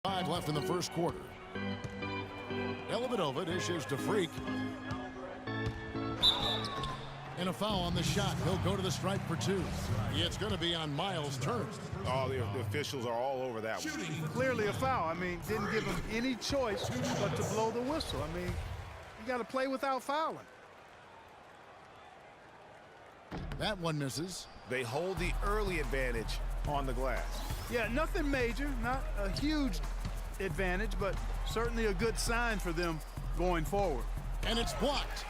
5 left in the first quarter. Dellavedova dishes to Freak. And a foul on the shot. He'll go to the stripe for 2. It's going to be on Miles Turner. Oh, the officials are all over that one. Clearly a foul. I mean, didn't give him any choice but to blow the whistle. I mean, you got to play without fouling. That one misses. They hold the early advantage on the glass. Yeah, nothing major, not a huge advantage, but certainly a good sign for them going forward. And it's blocked.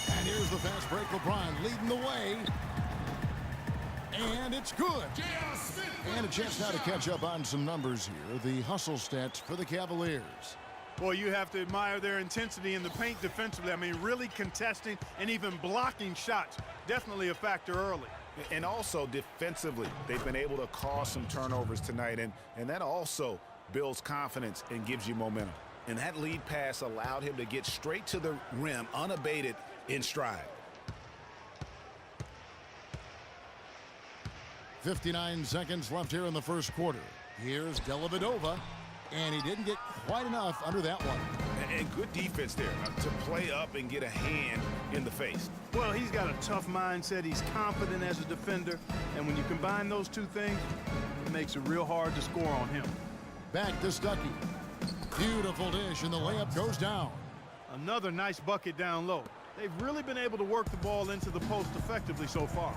And here's the fast break. LeBron leading the way. And it's good. And a chance now to catch up on some numbers here. The hustle stats for the Cavaliers. Boy, you have to admire their intensity in the paint defensively. I mean, really contesting and even blocking shots. Definitely a factor early. And also defensively, they've been able to cause some turnovers tonight. And that also builds confidence and gives you momentum. And that lead pass allowed him to get straight to the rim unabated in stride. 59 seconds left here in the first quarter. Here's Dellavedova, and he didn't get quite enough under that one. And good defense there to play up and get a hand in the face. Well, he's got a tough mindset. He's confident as a defender. And when you combine those two things, it makes it real hard to score on him. Back to Stuckey. Beautiful dish, and the layup goes down. Another nice bucket down low. They've really been able to work the ball into the post effectively so far.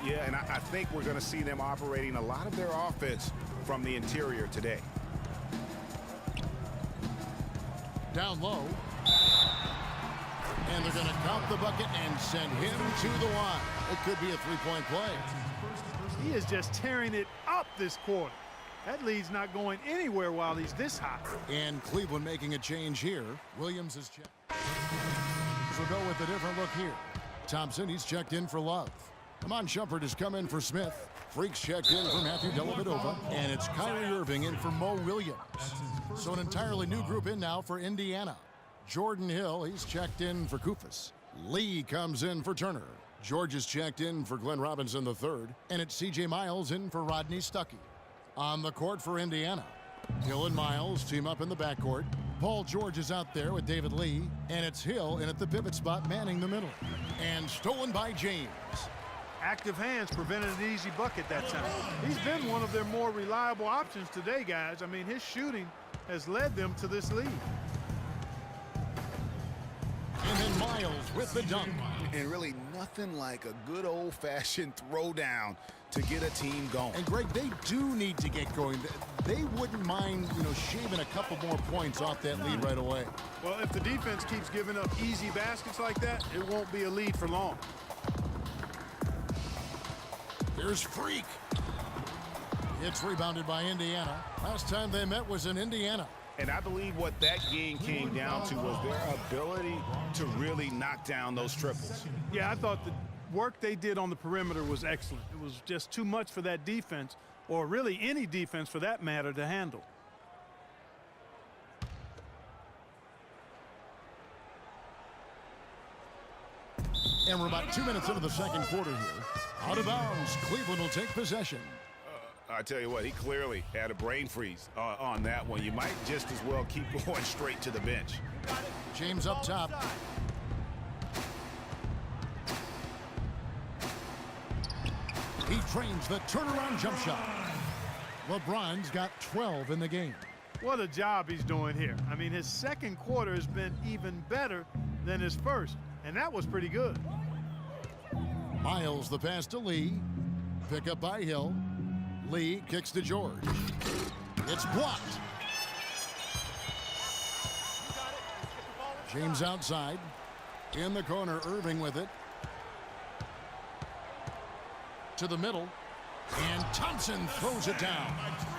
Yeah, and I think we're going to see them operating a lot of their offense from the interior today. Down low. And they're going to count the bucket and send him to the line. It could be a three-point play. He is just tearing it up this quarter. That lead's not going anywhere while he's this hot. And Cleveland making a change here. Williams is checked. We'll go with a different look here. Thompson, he's checked in for Love. Amon Shumpert has come in for Smith. Freaks checked in for Matthew Dellavedova. And it's Kyrie Irving in for Mo Williams. So an entirely new group in now for Indiana. Jordan Hill, he's checked in for Koufos. Lee comes in for Turner. George is checked in for Glenn Robinson III. And it's C.J. Miles in for Rodney Stuckey. On the court for Indiana, Hill and Miles team up in the backcourt. Paul George is out there with David Lee. And it's Hill in at the pivot spot manning the middle. And stolen by James. Active hands prevented an easy bucket that time. He's been one of their more reliable options today, guys. I mean, his shooting has led them to this lead. And then Miles with the dunk. And really nothing like a good old-fashioned throwdown to get a team going. And Greg, they do need to get going. They wouldn't mind, shaving a couple more points off that lead right away. Well, if the defense keeps giving up easy baskets like that, it won't be a lead for long. Here's Freak. It's rebounded by Indiana. Last time they met was in Indiana. And I believe what that game came down to was their ability to really knock down those triples. Yeah, I thought the work they did on the perimeter was excellent. It was just too much for that defense, or really any defense for that matter, to handle. And we're about 2 minutes into the second quarter here. Out of bounds, Cleveland will take possession. I tell you what, he clearly had a brain freeze on that one. You might just as well keep going straight to the bench. James up top. He trains the turnaround jump shot. LeBron's got 12 in the game. What a job he's doing here. I mean, his second quarter has been even better than his first, and that was pretty good. Miles the pass to Lee. Pick up by Hill. Lee kicks to George. It's blocked. James outside. In the corner, Irving with it. To the middle. And Thompson throws it down.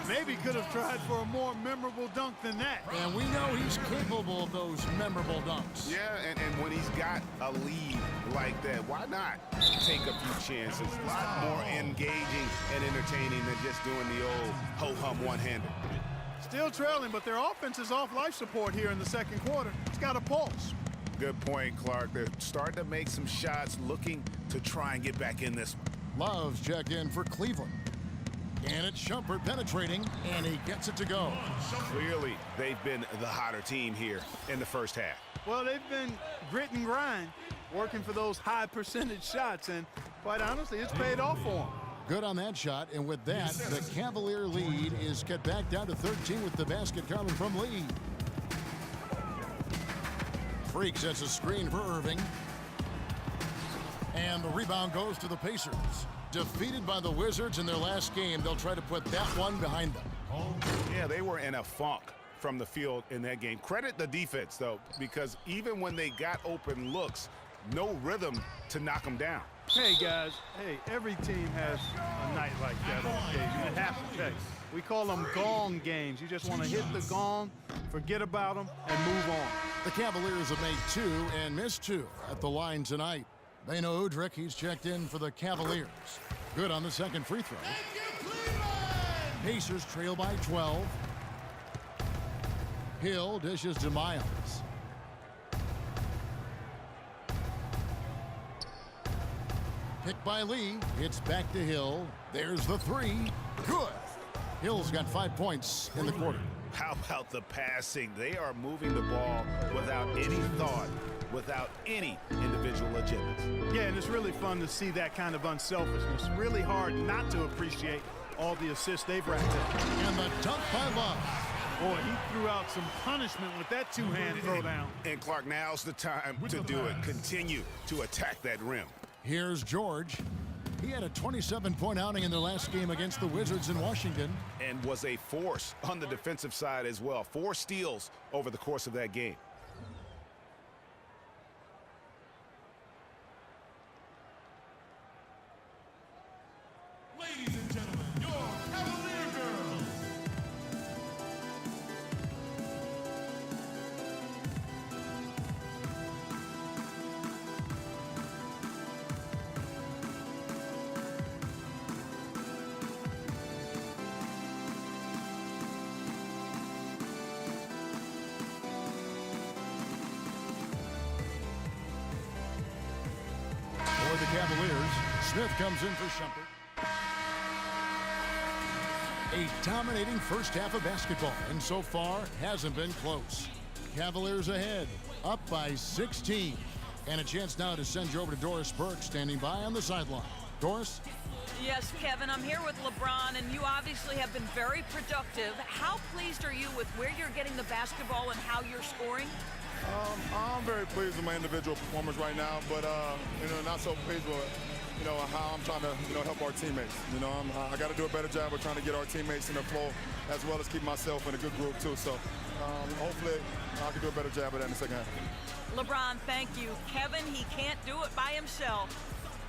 Maybe could have tried for a more memorable dunk than that. And we know he's capable of those memorable dunks. Yeah, and when he's got a lead like that, why not take a few chances? A lot more engaging and entertaining than just doing the old ho-hum one-hander. Still trailing, but their offense is off life support here in the second quarter. It's got a pulse. Good point, Clark. They're starting to make some shots, looking to try and get back in this one. Love's checked in for Cleveland. And it's Shumpert penetrating, and he gets it to go. Clearly, they've been the hotter team here in the first half. Well, they've been grit and grind, working for those high percentage shots, and quite honestly, it's paid off for them. Good on that shot, and with that, the Cavalier lead is cut back down to 13 with the basket coming from Lee. Freak sets a screen for Irving. And the rebound goes to the Pacers. Defeated by the Wizards in their last game, they'll try to put that one behind them. Yeah, they were in a funk from the field in that game. Credit the defense, though, because even when they got open looks, no rhythm to knock them down. Hey, guys, hey, every team has a night like that on occasion. It happens. Hey, we call them gong games. You just want to hit the gong, forget about them, and move on. The Cavaliers have made 2 and missed 2 at the line tonight. Beno Udrih, he's checked in for the Cavaliers. Good on the second free throw. Pacers trail by 12. Hill dishes to Miles. Picked by Lee. It's back to Hill. There's the 3. Good. Hill's got 5 points in the quarter. How about the passing? They are moving the ball without any thought, without any individual agendas. Yeah, and it's really fun to see that kind of unselfishness. Really hard not to appreciate all the assists they've racked up. And the dunk by Love. Boy, he threw out some punishment with that two-hand throwdown. And Clark, now's the time to do it. Continue to attack that rim. Here's George. He had a 27-point outing in their last game against the Wizards in Washington. And was a force on the defensive side as well. 4 steals over the course of that game. Ladies and gentlemen, your Cavalier girls. For the Cavaliers, Smith comes in for Shumpert. A dominating first half of basketball, and so far hasn't been close. Cavaliers ahead, up by 16. And a chance now to send you over to Doris Burke, standing by on the sideline. Doris? Yes, Kevin, I'm here with LeBron, and you obviously have been very productive. How pleased are you with where you're getting the basketball and how you're scoring? I'm very pleased with my individual performance right now, but not so pleased with how I'm trying to help our teammates. I got to do a better job of trying to get our teammates in the flow, as well as keep myself in a good group too. So hopefully I can do a better job of that in the second half. LeBron, thank you. Kevin, he can't do it by himself.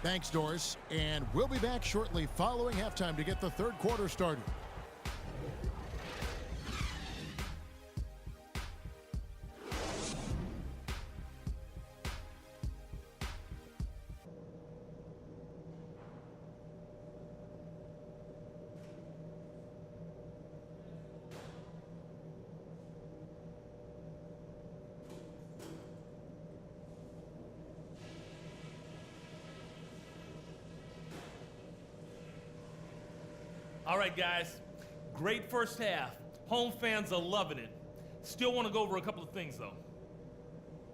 Thanks, Doris. And we'll be back shortly following halftime to get the third quarter started. All right, guys, great first half. Home fans are loving it. Still want to go over a couple of things, though.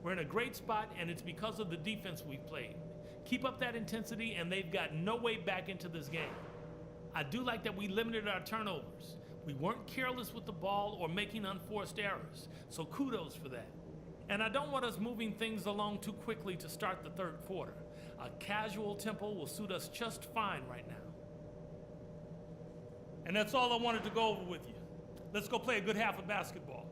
We're in a great spot, and it's because of the defense we've played. Keep up that intensity, and they've got no way back into this game. I do like that we limited our turnovers. We weren't careless with the ball or making unforced errors, so kudos for that. And I don't want us moving things along too quickly to start the third quarter. A casual tempo will suit us just fine right now. And that's all I wanted to go over with you. Let's go play a good half of basketball.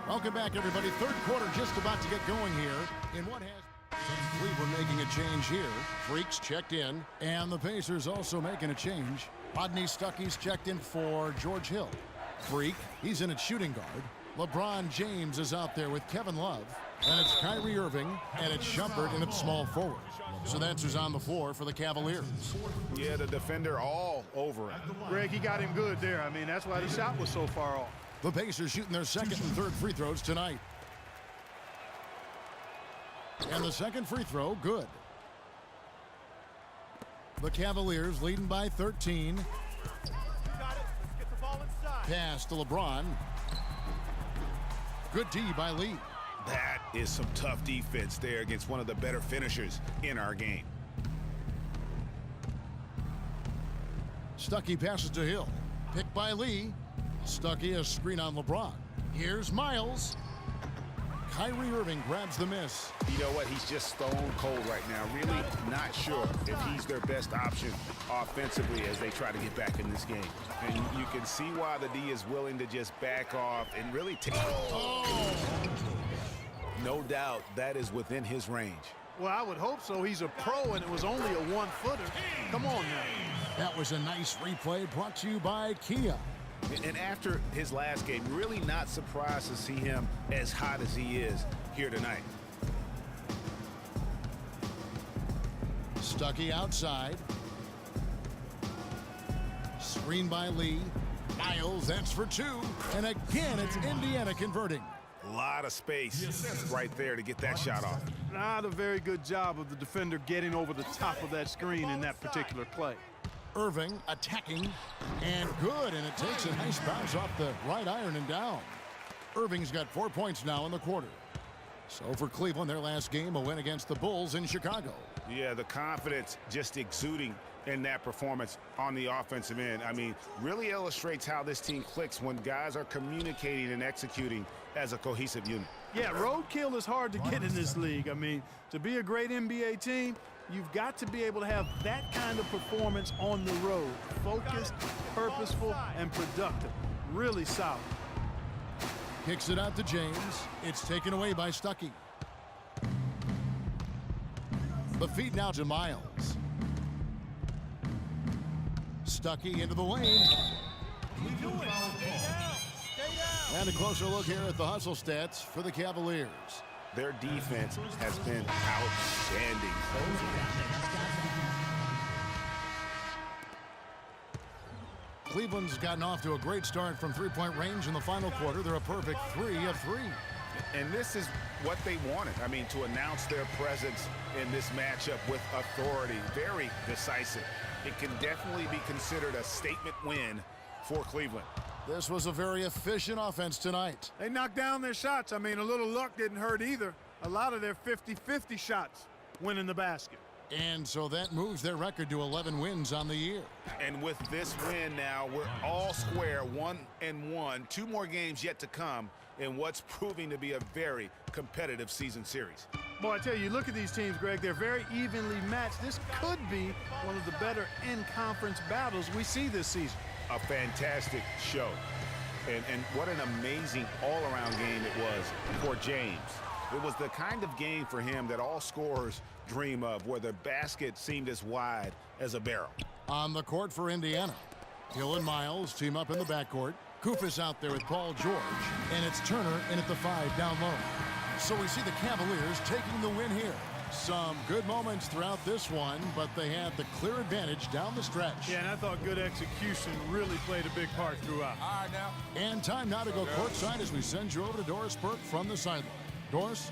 Welcome back, everybody. Third quarter just about to get going here. In what has Cleveland making a change here. Freaks checked in, and the Pacers also making a change. Rodney Stuckey's checked in for George Hill. Freak, he's in at shooting guard. LeBron James is out there with Kevin Love. And it's Kyrie Irving, and it's Shumpert in at small forward. So that's who's on the floor for the Cavaliers. Yeah, the defender all over him. Greg, he got him good there. I mean, that's why the shot was so far off. The Pacers shooting their second and third free throws tonight. And the second free throw, good. The Cavaliers leading by 13. Got it. Let's get the ball inside. Pass to LeBron. Good D by Lee. That is some tough defense there against one of the better finishers in our game. Stuckey passes to Hill. Picked by Lee. Stuckey a screen on LeBron. Here's Miles. Kyrie Irving grabs the miss. You know what? He's just stone cold right now. Really not sure if he's their best option offensively as they try to get back in this game. And you can see why the D is willing to just back off and really take. Oh. No doubt that is within his range. Well, I would hope so. He's a pro, and it was only a one-footer. Come on now. That was a nice replay brought to you by Kia. And after his last game, really not surprised to see him as hot as he is here tonight. Stuckey outside. Screen by Lee. Miles, that's for two. And again, it's Indiana converting. A lot of space right there to get that shot off. Not a very good job of the defender getting over the top of that screen in that particular play. Irving attacking, and good, and it takes a nice bounce off the right iron and down. Irving's got 4 points now in the quarter. So for Cleveland, their last game, a win against the Bulls in Chicago. Yeah, the confidence just exuding in that performance on the offensive end. I mean, really illustrates how this team clicks when guys are communicating and executing as a cohesive unit. Yeah, roadkill is hard to get in this league. I mean, to be a great NBA team, you've got to be able to have that kind of performance on the road. Focused, purposeful, and productive. Really solid. Kicks it out to James. It's taken away by Stuckey. The feed now to Miles. Stuckey into the lane. And a closer look here at the hustle stats for the Cavaliers. Their defense has been outstanding. Cleveland's gotten off to a great start from three-point range in the final quarter. They're a perfect 3 of 3. And this is what they wanted. I mean, to announce their presence in this matchup with authority, very decisive. It can definitely be considered a statement win for Cleveland. This was a very efficient offense tonight. They knocked down their shots. I mean, a little luck didn't hurt either. A lot of their 50-50 shots went in the basket. And so that moves their record to 11 wins on the year. And with this win now, we're all square, 1-1. 2 more games yet to come in what's proving to be a very competitive season series. Boy, I tell you, look at these teams, Greg. They're very evenly matched. This could be one of the better in-conference battles we see this season. A fantastic show. And what an amazing all-around game it was for James. It was the kind of game for him that all scorers dream of, where the basket seemed as wide as a barrel. On the court for Indiana, Hill and Miles team up in the backcourt. Koufos out there with Paul George, and it's Turner in at the 5 down low. So we see the Cavaliers taking the win here. Some good moments throughout this one, but they had the clear advantage down the stretch. Yeah, and I thought good execution really played a big part throughout. All right, now. And time now to go courtside as we send you over to Doris Burke from the sideline. Doris?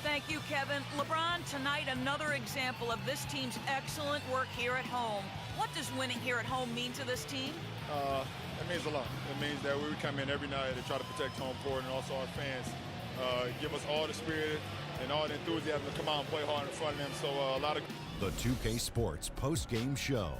Thank you, Kevin. LeBron, tonight another example of this team's excellent work here at home. What does winning here at home mean to this team? It means a lot. It means that we come in every night to try to protect home court, and also our fans give us all the spirit and all the enthusiasm to come out and play hard in front of them. So a lot of... The 2K Sports post-game show.